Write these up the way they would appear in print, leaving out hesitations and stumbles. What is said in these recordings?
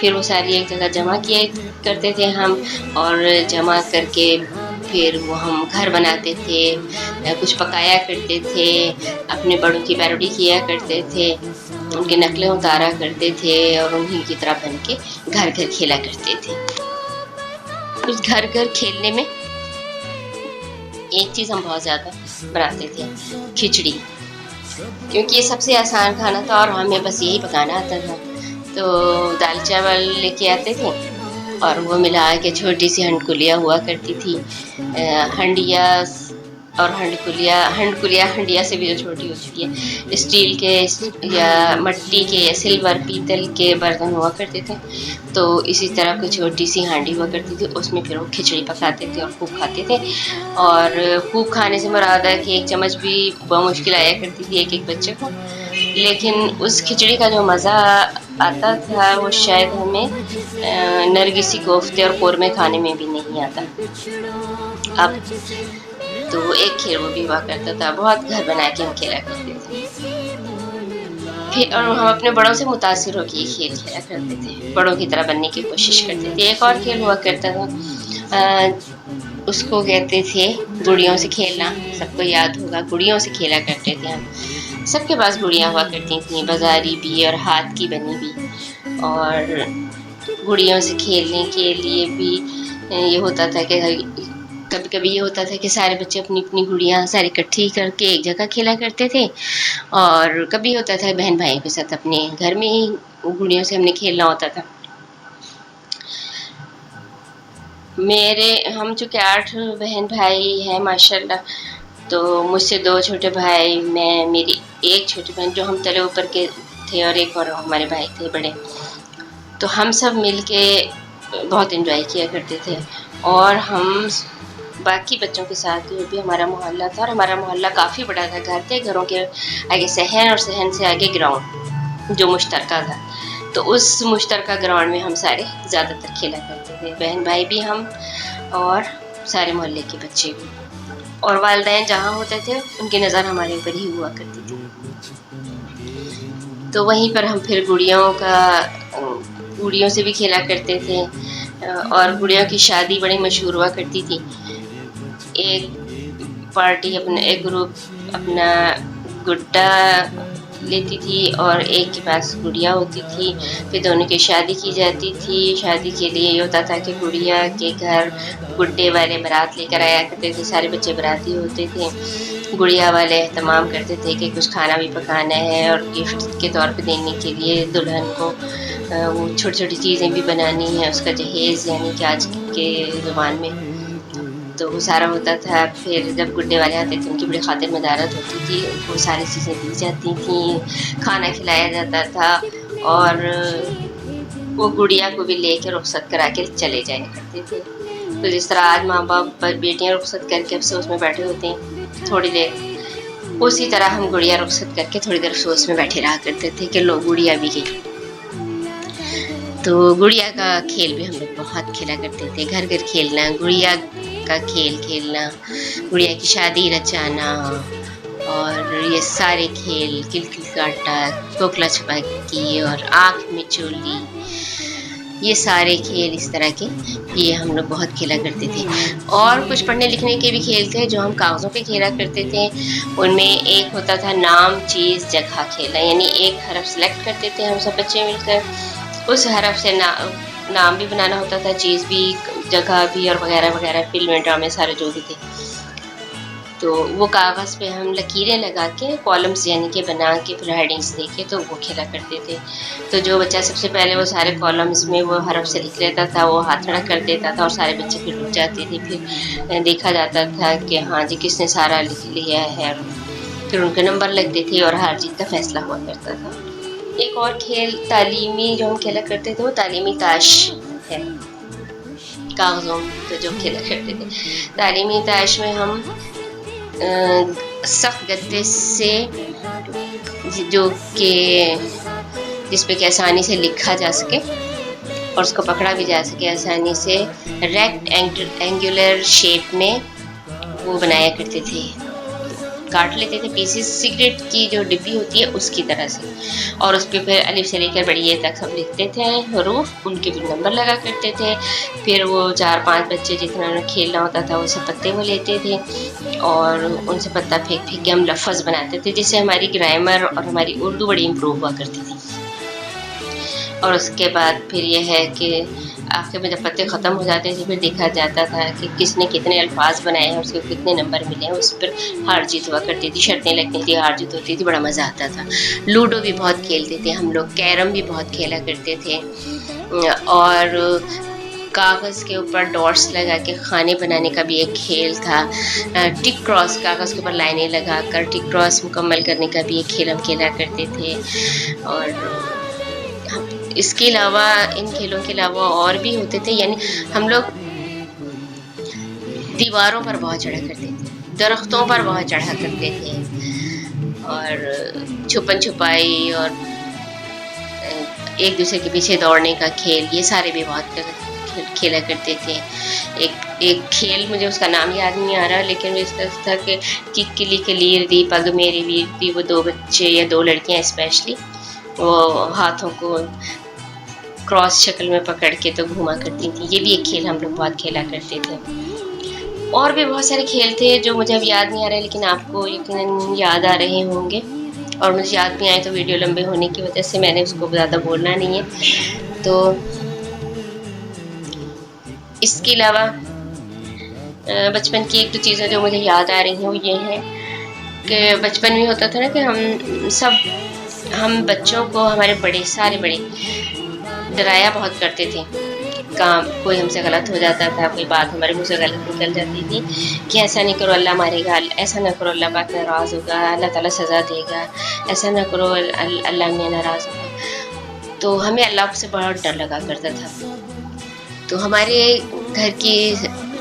پھر وہ ساری ایک جگہ جمع کیا کرتے تھے ہم، اور جمع کر کے پھر وہ ہم گھر بناتے تھے، کچھ پکایا کرتے تھے، اپنے بڑوں کی پیروڈی کیا کرتے تھے، ان کے نقلیں اتارا کرتے تھے، اور انہیں کی طرح بن کے گھر گھر کھیلا کرتے تھے۔ اس گھر گھر کھیلنے میں ایک چیز ہم بہت زیادہ بناتے تھے، کھچڑی، کیونکہ یہ سب سے آسان کھانا تھا اور ہمیں بس یہی پکانا آتا تھا۔ تو دال چاول لے کے آتے تھے اور وہ ملا کے چھوٹی سی ہنڈکلیاں ہوا کرتی تھی، ہنڈیا اور ہنڈیا سے بھی جو چھوٹی ہوتی ہے، اسٹیل کے یا مٹی کے یا سلور پیتل کے برتن ہوا کرتے تھے، تو اسی طرح کوئی چھوٹی سی ہانڈی ہوا کرتی تھی، اس میں پھر وہ کھچڑی پکاتے تھے اور خوب کھاتے تھے۔ اور خوب کھانے سے مراد ہے کہ ایک چمچ بھی بمشکل آیا کرتی تھی ایک بچے کو، لیکن اس کھچڑی کا جو مزہ آتا تھا وہ شاید ہمیں نرگسی کوفتے اور قورمے کھانے میں بھی نہیں آتا۔ اب تو ایک کھیل وہ بھی ہوا کرتا تھا، بہت گھر بنا کے ہم کھیلا کرتے تھے، پھر اور ہم اپنے بڑوں سے متاثر ہو کے یہ کھیل کھیلا کرتے تھے، بڑوں کی طرح بننے کی کوشش کرتے تھے۔ ایک اور کھیل ہوا کرتا تھا، اس کو کہتے تھے گڑیوں سے کھیلنا، سب کو یاد ہوگا، گڑیوں سے کھیلا کرتے تھے ہم، سب کے پاس گڑیاں ہوا کرتی تھیں، بازاری بھی اور ہاتھ کی بنی بھی، اور گڑیوں سے کھیلنے کے لیے بھی یہ ہوتا تھا کہ کبھی کبھی یہ ہوتا تھا کہ سارے بچے اپنی اپنی گڑیاں ساری اکٹھی کر کے ایک جگہ کھیلا کرتے تھے، اور کبھی ہوتا تھا بہن بھائیوں کے ساتھ اپنے گھر میں ہی گڑیوں سے ہم نے کھیلنا ہوتا تھا۔ ہم چونکہ 8 بہن بھائی ہیں ماشاء اللہ، تو مجھ سے 2 چھوٹے بھائی، میری ایک چھوٹی بہن جو ہم تلے اوپر کے تھے، اور ایک اور ہمارے بھائی تھے بڑے، تو ہم سب مل کے بہت انجوائے کیا کرتے تھے، اور ہم باقی بچوں کے ساتھ جو بھی ہمارا محلہ تھا، اور ہمارا محلہ کافی بڑا تھا، گھر تھے، گھروں کے آگے صحن اور صحن سے آگے گراؤنڈ جو مشترکہ تھا، تو اس مشترکہ گراؤنڈ میں ہم سارے زیادہ تر کھیلا کرتے تھے، بہن بھائی بھی ہم اور سارے محلے کے بچے بھی، اور والدین جہاں ہوتے تھے ان کی نظر ہمارے اوپر ہی ہوا کرتی تھی۔ تو وہیں پر ہم پھر گڑیوں سے بھی کھیلا کرتے تھے، اور گڑیوں کی شادی بڑی مشہور ہوا کرتی تھی۔ ایک پارٹی ایک گروپ اپنا گڈا لیتی تھی اور ایک کے پاس گڑیا ہوتی تھی، پھر دونوں کی شادی کی جاتی تھی۔ شادی کے لیے یہ ہوتا تھا کہ گڑیا کے گھر گڈے والے بارات لے کر آیا کرتے تھے، سارے بچے باراتی ہوتے تھے، گڑیا والے اہتمام کرتے تھے کہ کچھ کھانا بھی پکانا ہے، اور گفٹ کے طور پہ دینے کے لیے دلہن کو وہ چھوٹی چھوٹی چیزیں بھی بنانی ہیں، اس کا جہیز یعنی کہ آج کے زبان میں، تو وہ سارا ہوتا تھا۔ پھر جب گڈے والے آتے تھے ان کی بڑی خاطر مدارت ہوتی تھی، وہ ساری چیزیں دی جاتی تھیں، کھانا کھلایا جاتا تھا، اور وہ گڑیا کو بھی لے کے رخصت کرا کے چلے جایا کرتے تھے۔ تو جس طرح آج ماں باپ بیٹیاں رخصت کر کے افسوس میں بیٹھے ہوتے ہیں تھوڑی دیر، اسی طرح ہم گڑیا رخصت کر کے تھوڑی دیر افسوس میں بیٹھے رہا کرتے تھے کہ لو گڑیا بھی گئی۔ تو گڑیا کا کھیل بھی ہم لوگ بہت کھیلا کرتے تھے، گھر گھر کھیلنا، گڑیا کا کھیل کھیلنا، گڑیا کی شادی رچانا، اور یہ سارے کھیل، کل کل کاٹا، کوکلا چھپاکی اور آنکھ میں چولی، یہ سارے کھیل اس طرح کے یہ ہم لوگ بہت کھیلا کرتے تھے۔ اور کچھ پڑھنے لکھنے کے بھی کھیل تھے جو ہم کاغذوں پہ کھیلا کرتے تھے، ان میں ایک ہوتا تھا نام چیز جگہ کھیلنا، یعنی ایک حرف سلیکٹ کرتے تھے ہم سب بچے مل کر، اس حرف سے نام بھی بنانا ہوتا تھا، چیز بھی، جگہ بھی، اور وغیرہ وغیرہ، فلمیں ڈرامے سارے جو بھی تھے، تو وہ کاغذ پہ ہم لکیریں لگا کے کالمز یعنی کہ بنا کے پھر ہیڈنگس دے کے تو وہ کھیلا کرتے تھے۔ تو جو بچہ سب سے پہلے وہ سارے کالمز میں وہ حرف سے لکھ لیتا تھا وہ ہاتھ کھڑا کر دیتا تھا، اور سارے بچے پھر رک جاتے تھے، پھر دیکھا جاتا تھا کہ ہاں جی کس نے سارا لکھ لیا ہے، پھر ان کے نمبر لگتے تھے اور ہار جیت کا فیصلہ ہوا کرتا تھا۔ ایک اور کھیل تعلیمی جو ہم کھیلا کرتے تھے وہ تعلیمی تاش ہے، کاغذوں پہ جو کھیلا کرتے تھے۔ تعلیمی تاش میں ہم سخت گتے سے جو کہ جس پہ کہ آسانی سے لکھا جا سکے اور اس کو پکڑا بھی جا سکے آسانی سے، ریکٹ اینگولر شیپ میں وہ بنایا کرتے تھے کاٹ لیتے تھے پیسز، سگریٹ کی جو ڈبی ہوتی ہے اس کی طرح سے، اور اس پہ پھر الف سے لے کر بڑی اے تک سب لکھتے تھے حروف، ان کے بھی نمبر لگا کرتے تھے. پھر وہ 4-5 بچے جتنا انہیں کھیلنا ہوتا تھا وہ سب پتے وہ لیتے تھے اور ان سے پتہ پھینک پھینک کے ہم لفظ بناتے تھے، جس سے ہماری گرامر اور ہماری اردو بڑی امپروو ہوا کرتی تھی. اور اس کے بعد پھر یہ ہے کہ آخر میں جب پتے ختم ہو جاتے تھے پھر دیکھا جاتا تھا کہ کس نے کتنے الفاظ بنائے ہیں، اس کو کتنے نمبر ملے ہیں. اس پر ہار جیت ہوا کرتی تھی، شرطیں لگتی تھی، ہار جیت ہوتی تھی، بڑا مزہ آتا تھا. لوڈو بھی بہت کھیلتے تھے ہم لوگ، کیرم بھی بہت کھیلا کرتے تھے، اور کاغذ کے اوپر ڈاٹس لگا کے کھانے بنانے کا بھی ایک کھیل تھا. ٹک کراس، کاغذ کے اوپر لائنیں لگا کر ٹک کراس مکمل کرنے کا بھی ایک کھیل ہم کھیلا کرتے تھے. اور اس کے علاوہ، ان کھیلوں کے علاوہ اور بھی ہوتے تھے. یعنی ہم لوگ دیواروں پر بہت چڑھا کرتے تھے، درختوں پر بہت چڑھا کرتے تھے، اور چھپن چھپائی اور ایک دوسرے کے پیچھے دوڑنے کا کھیل، یہ سارے بھی بہت کھیلا کرتے تھے. ایک کھیل مجھے اس کا نام یاد نہیں آ رہا، لیکن وہ اس طرح تھا کہ ککلی کلیر دی پگ میری ویر دی. وہ 2 بچے یا 2 لڑکیاں اسپیشلی وہ ہاتھوں کو کراس شکل میں پکڑ کے تو گھوما کرتی تھی. یہ بھی ایک کھیل ہم لوگ بہت کھیلا کرتے تھے. اور بھی بہت سارے کھیل تھے جو مجھے اب یاد نہیں آ رہے، لیکن آپ کو یقیناً یاد آ رہے ہوں گے، اور مجھے یاد نہیں آئے تو ویڈیو لمبے ہونے کی وجہ سے میں نے اس کو زیادہ بولنا نہیں ہے. تو اس کے علاوہ بچپن کی 1-2 چیزیں جو مجھے یاد آ رہی ہیں وہ یہ ہے کہ بچپن میں ہوتا تھا نا کہ ہم بچوں کو ہمارے سارے بڑے ڈرایا بہت کرتے تھے. کام کوئی ہم سے غلط ہو جاتا تھا، کوئی بات ہمارے منہ سے غلط نکل جاتی تھی کہ ایسا نہیں کرو اللہ مارے گا، ایسا نہ کرو اللہ پاک ناراض ہوگا، اللہ تعالیٰ سزا دے گا، ایسا نہ کرو اللہ میں ناراض ہوگا. تو ہمیں اللہ سے بہت ڈر لگا کرتا تھا. تو ہمارے گھر کی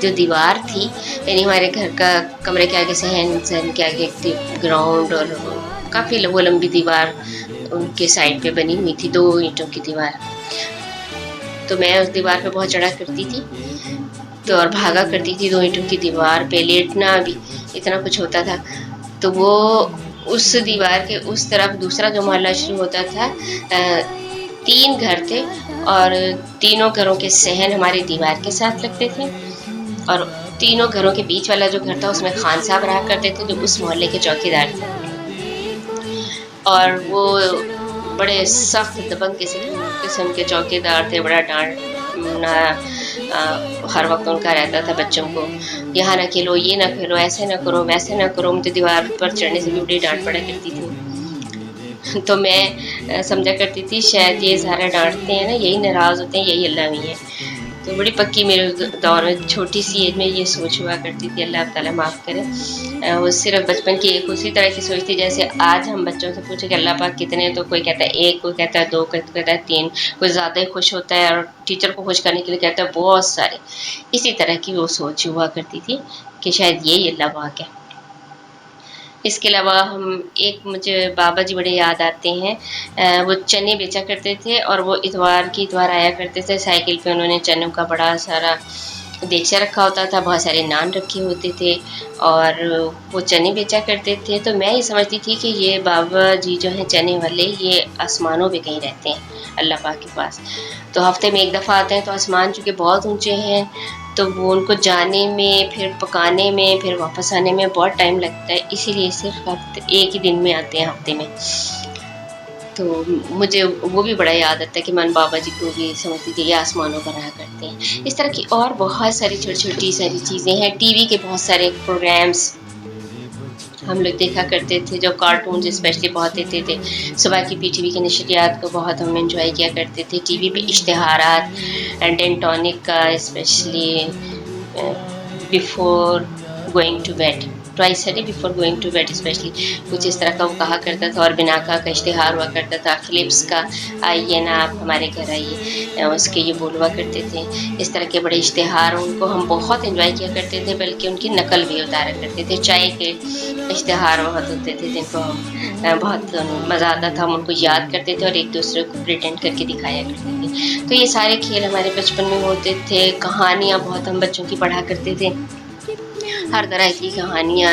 جو دیوار تھی، یعنی ہمارے گھر کا کمرے کے آگے سہن کے آگے گراؤنڈ، اور کافی وہ لمبی دیوار ان کے سائڈ پہ بنی ہوئی تھی، 2 اینٹوں کی دیوار. تو میں اس دیوار پہ بہت چڑھا کرتی تھی تو اور بھاگا کرتی تھی 2 اینٹوں کی دیوار پہ. لیٹنا بھی اتنا کچھ ہوتا تھا. تو وہ اس دیوار کے اس طرف دوسرا جو محلہ شروع ہوتا تھا، 3 گھر تھے اور تینوں گھروں کے صحن ہماری دیوار کے ساتھ لگتے تھے، اور تینوں گھروں کے بیچ والا جو گھر تھا اس میں خان صاحب رہا کرتے تھے جو اس محلے کے چوکیدار تھے، اور وہ بڑے سخت دبنگ قسم کے چوکیدار تھے. بڑا ڈانٹنا ہر وقت ان کا رہتا تھا بچوں کو، یہاں نہ کھیلو، یہ نہ کھیلو، ایسے نہ کرو، ویسے نہ کرو. مجھے دیوار پر چڑھنے سے بھی بڑی ڈانٹ پڑا کرتی تھی. تو میں سمجھا کرتی تھی شاید یہ سارا ڈانٹتے ہیں نا، یہی ناراض ہوتے ہیں، یہی اللہ نہیں ہے. تو بڑی پکی میرے دور میں چھوٹی سی ایج میں یہ سوچ ہوا کرتی تھی. اللہ تعالیٰ معاف کرے. وہ صرف بچپن کی ایک اسی طرح کی سوچ تھی جیسے آج ہم بچوں سے پوچھیں کہ اللہ پاک کتنے ہیں تو کوئی کہتا ہے 1، کوئی کہتا ہے 2، کوئی کہتا ہے 3، کوئی زیادہ ہی خوش ہوتا ہے اور ٹیچر کو خوش کرنے کے لیے کہتا ہے بہت سارے. اسی طرح کی وہ سوچ ہوا کرتی تھی کہ شاید یہی اللہ پاک ہے. اس کے علاوہ مجھے بابا جی بڑے یاد آتے ہیں. وہ چنے بیچا کرتے تھے اور وہ اتوار کی اتوار آیا کرتے تھے. سائیکل پہ انہوں نے چنوں کا بڑا سارا دیگچا رکھا ہوتا تھا، بہت سارے نان رکھے ہوتے تھے اور وہ چنے بیچا کرتے تھے. تو میں یہ سمجھتی تھی کہ یہ بابا جی جو ہیں چنے والے، یہ آسمانوں پہ کہیں رہتے ہیں اللہ پاک کے پاس. تو ہفتے میں 1 دفعہ آتے ہیں. تو آسمان چونکہ بہت اونچے ہیں تو وہ ان کو جانے میں، پھر پکانے میں، پھر واپس آنے میں بہت ٹائم لگتا ہے، اسی لیے صرف ایک ہی دن میں آتے ہیں ہفتے میں. تو مجھے وہ بھی بڑا یاد آتا ہے کہ میں بابا جی کو بھی سمجھتی تھی یہ آسمانوں پر رہا کرتے ہیں. اس طرح کی اور بہت ساری چھوٹی ساری چیزیں ہیں. ٹی وی کے بہت سارے پروگرامس ہم لوگ دیکھا کرتے تھے، جو کارٹونز اسپیشلی بہت دیتے تھے. صبح کی PTV کی نشریات کو بہت ہم انجوائے کیا کرتے تھے. ٹی وی پہ اشتہارات ڈین ٹونک کا especially before going to bed, twice day before going to bed especially کچھ اس طرح کا وہ کہا کرتا تھا. اور بناکا کا اشتہار ہوا کرتا تھا. فلپس کا آئیے نا آپ ہمارے گھر آئیے، اس کے یہ بول ہوا کرتے تھے. اس طرح کے بڑے اشتہار ان کو ہم بہت انجوائے کیا کرتے تھے، بلکہ ان کی نقل بھی اتارا کرتے تھے. چائے کے اشتہار بہت ہوتے تھے جن کو ہم بہت مزہ آتا تھا. ہم ان کو یاد کرتے تھے اور ایک دوسرے کو پریٹینڈ کر کے دکھایا کرتے تھے. تو یہ سارے کھیل ہمارے بچپن میں ہوتے تھے. کہانیاں بہت ہم بچوں کی پڑھا کرتے تھے، ہر طرح کی کہانیاں